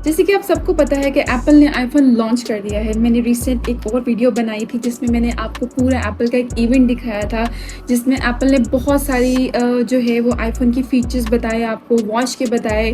जैसे कि आप सबको पता है कि एप्पल ने आईफ़ोन लॉन्च कर दिया है। मैंने रिसेंट एक और वीडियो बनाई थी जिसमें मैंने आपको पूरा एप्पल का एक इवेंट दिखाया था, जिसमें एप्पल ने बहुत सारी जो है वो आईफ़ोन की फ़ीचर्स बताए, आपको वॉच के बताए।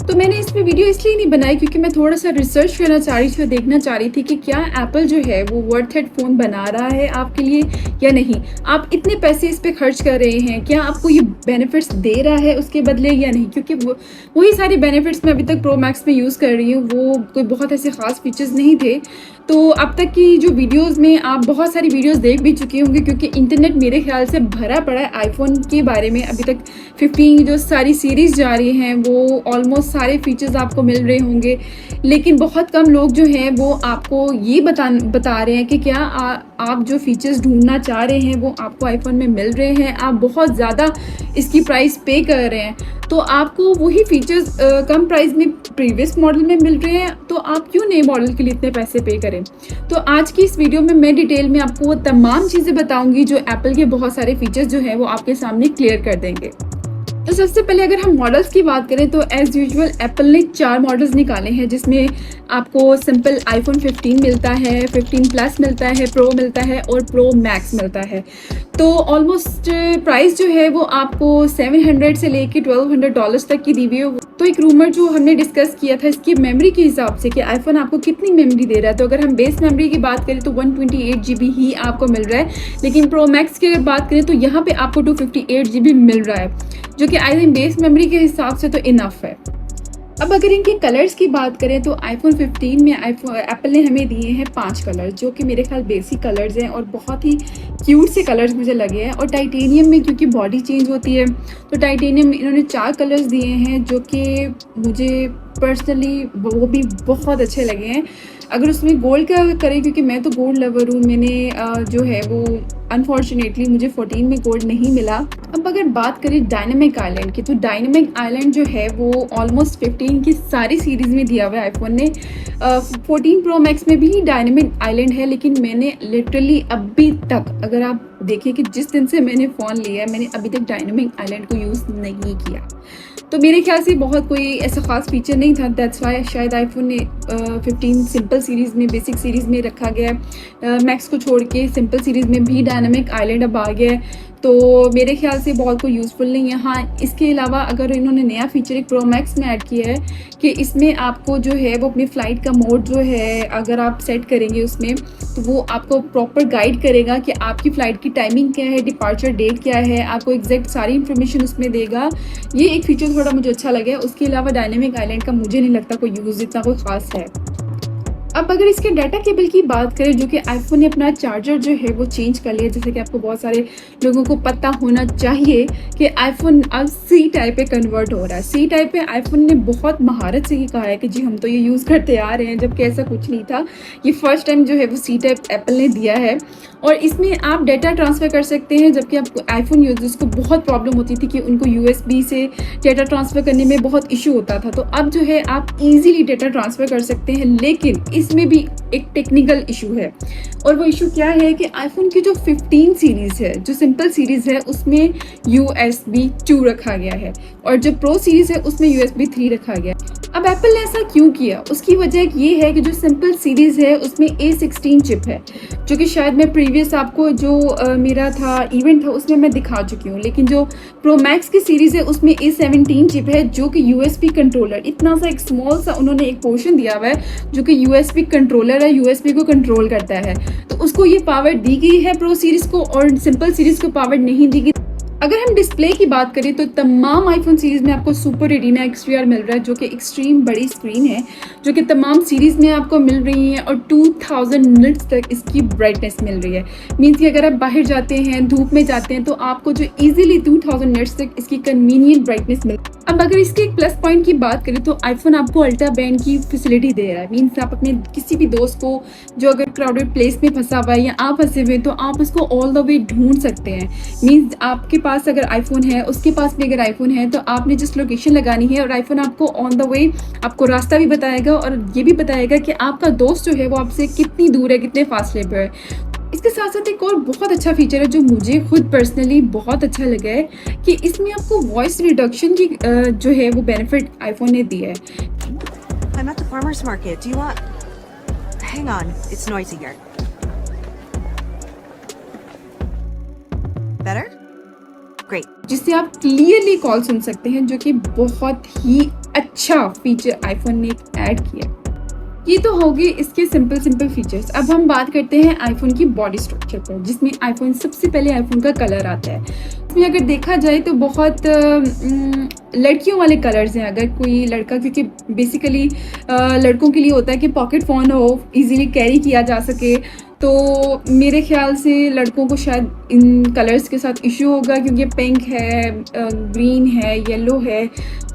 तो मैंने इसमें वीडियो इसलिए नहीं बनाई क्योंकि मैं थोड़ा-सा रिसर्च करना चाह रही थी और देखना चाह रही थी कि क्या एप्पल जो है वो वर्थ इट फ़ोन बना रहा है आपके लिए या नहीं। आप इतने पैसे इस पे खर्च कर रहे हैं, क्या आपको ये बेनिफिट्स दे रहा है उसके बदले या नहीं? क्योंकि वही सारे बेनिफिट्स मैं अभी तक प्रो मैक्स में यूज़ कर रही हूँ, वो कोई बहुत ऐसे ख़ास फीचर्स नहीं थे। तो अब तक की जो वीडियोज़ में आप बहुत सारी वीडियोज़ देख भी चुके होंगे क्योंकि इंटरनेट मेरे ख़्याल से भरा पड़ा है आईफ़ोन के बारे में। अभी तक 15 जो सारी सीरीज़ जा रही हैं वो ऑलमोस्ट सारे फीचर्स आपको मिल रहे होंगे। लेकिन बहुत कम लोग जो हैं वो आपको ये बता रहे हैं कि क्या आप जो फीचर्स ढूँढना चाह रहे हैं वो आपको आईफ़ोन में मिल रहे हैं। आप बहुत ज़्यादा इसकी प्राइस पे कर रहे हैं, तो आपको वही फीचर्स कम प्राइस में प्रीवियस मॉडल में मिल रहे हैं, तो आप क्यों नए मॉडल के लिए इतने पैसे पे करें। तो आज की इस वीडियो में मैं डिटेल में आपको वो तमाम चीज़ें बताऊंगी जो एप्पल के बहुत सारे फीचर्स जो हैं वो आपके सामने क्लियर कर देंगे। तो सबसे पहले अगर हम मॉडल्स की बात करें तो एज़ यूजुअल एप्पल ने 4 मॉडल्स निकाले हैं, जिसमें आपको सिंपल आईफोन 15 मिलता है, 15 प्लस मिलता है, प्रो मिलता है और प्रो मैक्स मिलता है। तो ऑलमोस्ट प्राइस जो है वो आपको $700 से लेके $1200 तक की दी हुई है। तो एक रूमर जो हमने डिस्कस किया था इसकी मेमोरी के हिसाब से कि आईफोन आपको कितनी मेमोरी दे रहा है, तो अगर हम बेस मेमोरी की बात करें तो 128 GB ही आपको मिल रहा है, लेकिन प्रो मैक्स की अगर बात करें तो यहाँ पे आपको 258 GB मिल रहा है, जो कि आई थिंक बेस मेमोरी के हिसाब से तो इनफ है। अब अगर इनके कलर्स की बात करें तो आईफोन 15 में एप्पल ने हमें दिए हैं 5 कलर्स, जो कि मेरे ख्याल बेसिक कलर्स हैं और बहुत ही क्यूट से कलर्स मुझे लगे हैं। और टाइटेनियम में क्योंकि बॉडी चेंज होती है तो टाइटेनियम में इन्होंने 4 कलर्स दिए हैं, जो कि मुझे पर्सनली वो भी बहुत अच्छे लगे हैं। अगर उसमें गोल्ड का करें, क्योंकि मैं तो गोल्ड लवर हूँ, मैंने जो है वो अनफॉर्चुनेटली मुझे 14 में गोल्ड नहीं मिला। अब अगर बात करें डायनामिक आइलैंड की, तो डायनामिक आइलैंड जो है वो ऑलमोस्ट 15 की सारी सीरीज़ में दिया हुआ है आईफोन ने। 14 प्रो मैक्स में भी डायनामिक आइलैंड है, लेकिन मैंने लिटरली अभी तक, अगर आप देखिए कि जिस दिन से मैंने फ़ोन लिया है, मैंने अभी तक डायनामिक आइलैंड को यूज़ नहीं किया। तो मेरे ख्याल से बहुत कोई ऐसा ख़ास फीचर नहीं था, दैट्स वाई शायद आईफोन ने 15 सिंपल सीरीज़ में, बेसिक सीरीज़ में रखा गया है। मैक्स को छोड़ के सिंपल सीरीज़ में भी डायनामिक आइलैंड अब आ गया है, तो मेरे ख्याल से बहुत कोई यूज़फुल नहीं है। हाँ, इसके अलावा अगर इन्होंने नया फीचर एक प्रो मैक्स में ऐड किया है कि इसमें आपको जो है वो अपनी फ़्लाइट का मोड जो है अगर आप सेट करेंगे उसमें, तो वो आपको प्रॉपर गाइड करेगा कि आपकी फ़्लाइट की टाइमिंग क्या है, डिपार्चर डेट क्या है, आपको एग्जैक्ट सारी इन्फॉर्मेशन उसमें देगा। ये एक फीचर थोड़ा मुझे अच्छा लगा है। उसके अलावा डायनेमिक आइलैंड का मुझे नहीं लगता कोई यूज़ इतना कोई ख़ास है। अब अगर इसके डाटा केबल की बात करें, जो कि आईफोन ने अपना चार्जर जो है वो चेंज कर लिया, जैसे कि आपको बहुत सारे लोगों को पता होना चाहिए कि आईफोन अब सी टाइप पे कन्वर्ट हो रहा है। सी टाइप पे आईफोन ने बहुत महारत से ही कहा है कि जी हम तो ये यूज़ करते आ रहे हैं, जबकि ऐसा कुछ नहीं था। ये फर्स्ट टाइम जो है वो सी टाइप एप्पल ने दिया है और इसमें आप डाटा ट्रांसफ़र कर सकते हैं, जबकि आपको आईफोन यूजर्स को बहुत प्रॉब्लम होती थी कि उनको यूएसबी से डाटा ट्रांसफ़र करने में बहुत इशू होता था। तो अब जो है आप इजीली डाटा ट्रांसफ़र कर सकते हैं, लेकिन इसमें भी एक टेक्निकल इशू है। और वो इशू क्या है कि आईफोन की जो 15 सीरीज़ है, जो सिंपल सीरीज़ है, उसमें USB 2 रखा गया है और जो प्रो सीरीज़ है उसमें USB 3 रखा गया है। अब एप्पल ने ऐसा क्यों किया, उसकी वजह ये है कि जो सिंपल सीरीज़ है उसमें A16 चिप है, जो कि शायद मैं प्रीवियस आपको जो मेरा था इवेंट था उसमें मैं दिखा चुकी हूँ। लेकिन जो प्रो मैक्स की सीरीज़ है उसमें A17 चिप है, जो कि USB कंट्रोलर, इतना सा एक स्मॉल सा उन्होंने एक पोर्शन दिया हुआ है जो कि USB कंट्रोलर है, USB को कंट्रोल करता है। तो उसको ये पावर दी गई है प्रो सीरीज़ को और सिंपल सीरीज़ को पावर नहीं दी गई। अगर हम डिस्प्ले की बात करें तो तमाम आईफोन सीरीज़ में आपको सुपर रेटिना XDR मिल रहा है, जो कि एक्सट्रीम बड़ी स्क्रीन है, जो कि तमाम सीरीज़ में आपको मिल रही है और 2000 निट्स तक इसकी ब्राइटनेस मिल रही है। मीन्स कि अगर आप बाहर जाते हैं, धूप में जाते हैं, तो आपको जो ईजिली 2000 निट्स तक इसकी कन्वीनियंट ब्राइटनेस मिल। अब अगर इसके एक प्लस पॉइंट की बात करें तो आईफोन आपको अल्ट्रा बैंड की फैसिलिटी दे रहा है। मीन्स आप अपने किसी भी दोस्त को जो अगर क्राउडेड प्लेस में फंसा हुआ है या आप फंसे हुए, तो आप उसको ऑल द वे ढूंढ सकते हैं। मीन्स आपके पास अगर आईफोन है, उसके पास भी अगर आईफोन है, तो आपने जिस लोकेशन लगानी है और आईफोन आपको ऑन द वे आपको रास्ता भी बताएगा और ये भी बताएगा कि आपका दोस्त जो है वो आपसे कितनी दूर है, कितने फासले पर है। इसके साथ साथ एक और बहुत अच्छा फीचर है जो मुझे खुद पर्सनली बहुत अच्छा लगा है कि इसमें आपको वॉइस रिडक्शन की जो है वो बेनिफिट आईफोन ने दिया है। I'm at the farmer's market. Do you want... Hang on, it's noisy here. Better? Great. जिससे आप क्लियरली कॉल सुन सकते हैं, जो कि बहुत ही अच्छा फीचर आईफोन ने ऐड किया। ये तो हो गए इसके सिंपल फीचर्स। अब हम बात करते हैं आईफोन की बॉडी स्ट्रक्चर पर, जिसमें आईफोन सबसे पहले आईफोन का कलर आता है। इसमें अगर देखा जाए तो बहुत लड़कियों वाले कलर्स हैं। अगर कोई लड़का, क्योंकि बेसिकली लड़कों के लिए होता है कि पॉकेट फ़ोन हो, इजीली कैरी किया जा सके, तो मेरे ख्याल से लड़कों को शायद इन कलर्स के साथ इशू होगा, क्योंकि पिंक है, ग्रीन है, येलो है,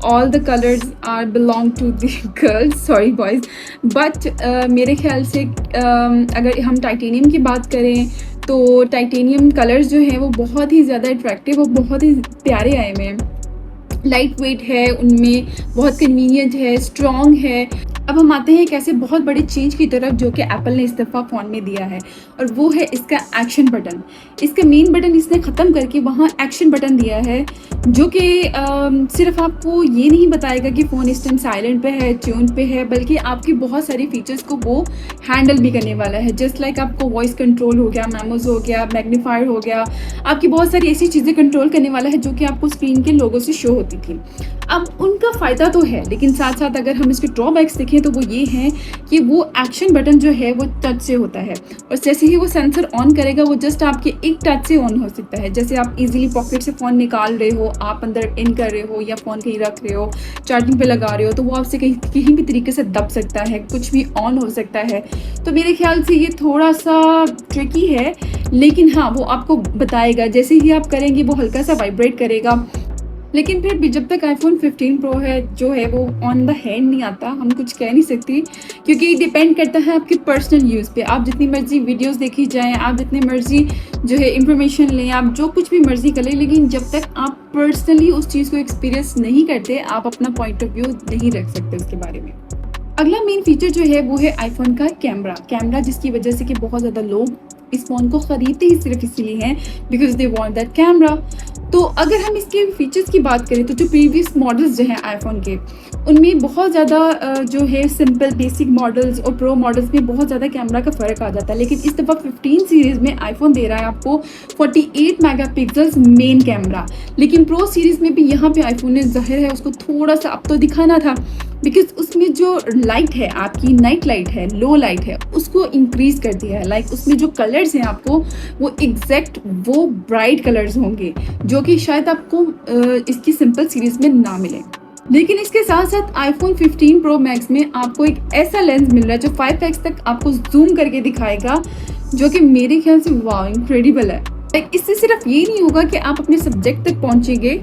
all the colours are belong to the girls, sorry boys. But मेरे ख्याल से अगर हम टाइटेनियम की बात करें तो टाइटेनियम कलर्स जो हैं वो बहुत ही ज़्यादा अट्रैक्टिव और बहुत ही प्यारे आए हुए हैं। लाइट वेट है, उनमें बहुत कन्वीनियंट है, स्ट्रॉन्ग है। अब हम आते हैं एक ऐसे बहुत बड़े चेंज की तरफ जो कि एप्पल ने इस दफ़ा फ़ोन में दिया है, और वो है इसका एक्शन बटन। इसका मेन बटन इसने ख़त्म करके वहाँ एक्शन बटन दिया है, जो कि सिर्फ आपको ये नहीं बताएगा कि फ़ोन इस टाइम साइलेंट पे है, ट्यून पे है, बल्कि आपकी बहुत सारी फीचर्स को वो हैंडल भी करने वाला है। जस्ट लाइक आपको वॉइस कंट्रोल हो गया, मेमोज हो गया, मैग्नीफायर हो गया, आपकी बहुत सारी ऐसी चीज़ें कंट्रोल करने वाला है जो कि आपको स्क्रीन के लोगों से शो होती थी। अब उनका फ़ायदा तो है, लेकिन साथ साथ अगर हम इसके ड्रॉबैक्स देखें तो वो ये हैं कि वो एक्शन बटन जो है वो टच से होता है, और जैसे ही वो सेंसर ऑन करेगा वो जस्ट आपके एक टच से ऑन हो सकता है। जैसे आप इजीली पॉकेट से फ़ोन निकाल रहे हो, आप अंदर इन कर रहे हो या फ़ोन कहीं रख रहे हो, चार्जिंग पे लगा रहे हो, तो वो आपसे कहीं भी तरीके से दब सकता है, कुछ भी ऑन हो सकता है। तो मेरे ख्याल से ये थोड़ा सा ट्रिकी है, लेकिन हाँ, वो आपको बताएगा। जैसे ही आप करेंगे वो हल्का सा वाइब्रेट करेगा, लेकिन फिर भी जब तक आईफोन 15 प्रो है जो है वो ऑन द हैंड नहीं आता, हम कुछ कह नहीं सकती, क्योंकि डिपेंड करता है आपके पर्सनल यूज़ पे। आप जितनी मर्जी वीडियोस देखी जाएं, आप जितनी मर्जी जो है इंफॉर्मेशन लें, आप जो कुछ भी मर्जी करें, लेकिन जब तक आप पर्सनली उस चीज़ को एक्सपीरियंस नहीं करते, आप अपना पॉइंट ऑफ व्यू नहीं रख सकते उसके बारे में। अगला मेन फीचर जो है वो है आईफोन का कैमरा, जिसकी वजह से कि बहुत ज़्यादा लोग इस फ़ोन को ख़रीदते ही सिर्फ इसीलिए हैं because they want that camera. तो अगर हम इसके फीचर्स की बात करें तो जो प्रीवियस मॉडल्स जो हैं आईफोन के, उनमें बहुत ज़्यादा जो है सिंपल बेसिक मॉडल्स और प्रो मॉडल्स में बहुत ज़्यादा कैमरा का फ़र्क आ जाता है। लेकिन इस दफ़ा 15 सीरीज़ में आईफोन दे रहा है आपको 48 मेगापिक्सल्स मेन कैमरा। लेकिन प्रो सीरीज़ में भी यहाँ पे आईफोन ने ज़ाहिर है उसको थोड़ा सा अब तो दिखाना था, बिकॉज उसमें जो लाइट है, आपकी नाइट लाइट है, लो लाइट है, उसको इंक्रीज़ कर दिया है। लाइक उसमें जो कलर्स हैं आपको वो एग्जैक्ट वो ब्राइट कलर्स होंगे जो कि शायद आपको इसकी सिंपल सीरीज़ में ना मिले। लेकिन इसके साथ साथ आईफोन 15 प्रो मैक्स में आपको एक ऐसा लेंस मिल रहा है जो 5x तक आपको जूम करके दिखाएगा, जो कि मेरे ख्याल से वाह इनक्रेडिबल है। इससे सिर्फ ये नहीं होगा कि आप अपने सब्जेक्ट तक पहुंचेंगे,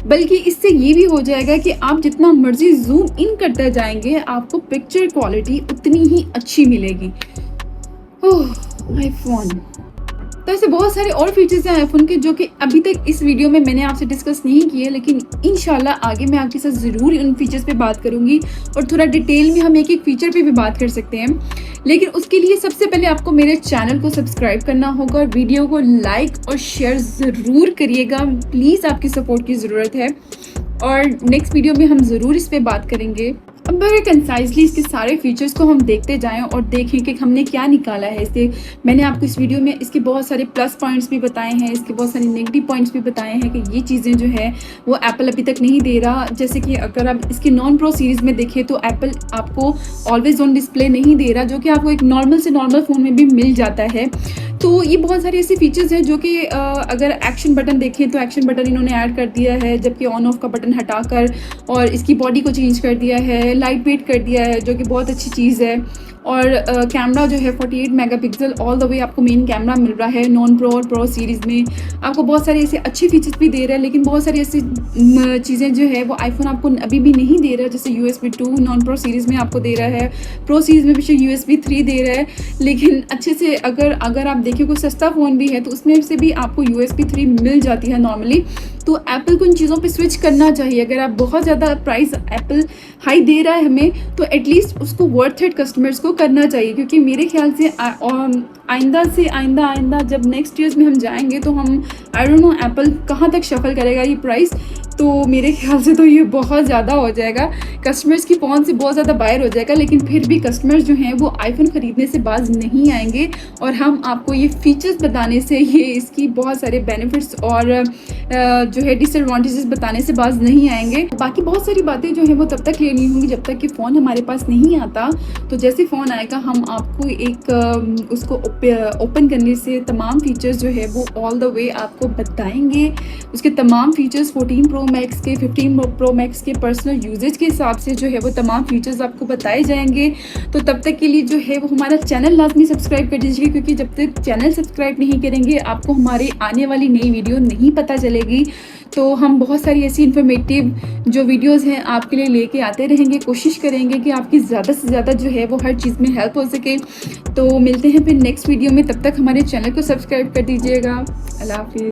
बल्कि इससे ये भी हो जाएगा कि आप जितना मर्जी जूम इन करते जाएंगे, आपको पिक्चर क्वालिटी उतनी ही अच्छी मिलेगी। ओह आईफोन। तो ऐसे बहुत सारे और फीचर्स हैं आईफोन के जो कि अभी तक इस वीडियो में मैंने आपसे डिस्कस नहीं किए, लेकिन इंशाल्लाह आगे मैं आपके साथ ज़रूर उन फीचर्स पे बात करूंगी और थोड़ा डिटेल में हम एक एक फीचर पे भी बात कर सकते हैं। लेकिन उसके लिए सबसे पहले आपको मेरे चैनल को सब्सक्राइब करना होगा और वीडियो को लाइक और शेयर ज़रूर करिएगा। प्लीज़ आपकी सपोर्ट की ज़रूरत है, और नेक्स्ट वीडियो में हम ज़रूर इस पर बात करेंगे। अब अगर कंसाइजली इसके सारे फीचर्स को हम देखते जाएं और देखें कि हमने क्या निकाला है इससे, मैंने आपको इस वीडियो में इसके बहुत सारे प्लस पॉइंट्स भी बताए हैं, इसके बहुत सारे नेगेटिव पॉइंट्स भी बताए हैं कि ये चीज़ें जो है वो एप्पल अभी तक नहीं दे रहा। जैसे कि अगर आप इसके नॉन प्रो सीरीज़ में देखें तो एप्पल आपको ऑलवेज ऑन डिस्प्ले नहीं दे रहा, जो कि आपको एक नॉर्मल से नॉर्मल फ़ोन में भी मिल जाता है। तो ये बहुत सारे ऐसे फीचर्स हैं जो कि अगर एक्शन बटन देखें तो एक्शन बटन इन्होंने ऐड कर दिया है, जबकि ऑन ऑफ का बटन हटाकर, और इसकी बॉडी को चेंज कर दिया है, लाइट वेट कर दिया है, जो कि बहुत अच्छी चीज़ है। और कैमरा जो है 48 मेगापिक्सल ऑल द वे आपको मेन कैमरा मिल रहा है नॉन प्रो और प्रो सीरीज़ में। आपको बहुत सारे ऐसे अच्छे फीचर्स भी दे रहा है, लेकिन बहुत सारी ऐसी चीज़ें जो है वो आईफोन आपको अभी भी नहीं दे रहा है। जैसे USB 2 नॉन प्रो सीरीज़ में आपको दे रहा है, प्रो सीरीज़ में भी USB 3 दे रहा है। लेकिन अच्छे से अगर आप देखिए कोई सस्ता फ़ोन भी है तो उसमें से भी आपको USB 3 मिल जाती है नॉर्मली। तो एप्पल को इन चीज़ों पे स्विच करना चाहिए। अगर आप बहुत ज़्यादा प्राइस एप्पल हाई दे रहा है हमें, तो एटलीस्ट उसको वर्थ इट कस्टमर्स को करना चाहिए, क्योंकि मेरे ख्याल से आइंदा जब नेक्स्ट ईयर्स में हम जाएंगे तो हम आई डोंट नो एप्पल कहाँ तक शफल करेगा ये प्राइस, तो मेरे ख्याल से तो ये बहुत ज़्यादा हो जाएगा। कस्टमर्स की फ़ोन से बहुत ज़्यादा बायर हो जाएगा, लेकिन फिर भी कस्टमर्स जो हैं वो आईफ़ोन ख़रीदने से बाज़ नहीं आएँगे और हम आपको ये फ़ीचर्स बताने से, ये इसकी बहुत सारे बेनिफिट्स और जो है डिसएडवांटेजेस बताने से बाज़ नहीं आएँगे। बाकी बहुत सारी बातें जो हैं वो तब तक क्लियर नहीं होंगी जब तक कि फ़ोन हमारे पास नहीं आता। तो जैसे फ़ोन आएगा हम आपको एक उसको ओपन करने से तमाम फ़ीचर्स जो है वो ऑल द वे आपको बताएँगे। उसके तमाम फ़ीचर्स 14 प्रो मैक्स के, 15 प्रो मैक्स के पर्सनल यूजेज के हिसाब से जो है वो तमाम फ़ीचर्स आपको बताए जाएँगे। तो तब तक के लिए जो है वो हमारा चैनल लाज़मी सब्सक्राइब कर दीजिए, क्योंकि जब तक चैनल सब्सक्राइब नहीं करेंगे आपको हमारी आने वाली नई वीडियो नहीं पता चलेगी। तो हम बहुत सारी ऐसी इन्फॉर्मेटिव जो वीडियोज़ हैं आपके लिए लेके आते रहेंगे। कोशिश करेंगे कि आपकी ज़्यादा से ज़्यादा जो है वो हर चीज़ में हेल्प हो सके। तो मिलते हैं फिर नेक्स्ट वीडियो में, तब तक हमारे चैनल को सब्सक्राइब कर दीजिएगा। अल्लाह हाफ़िज़।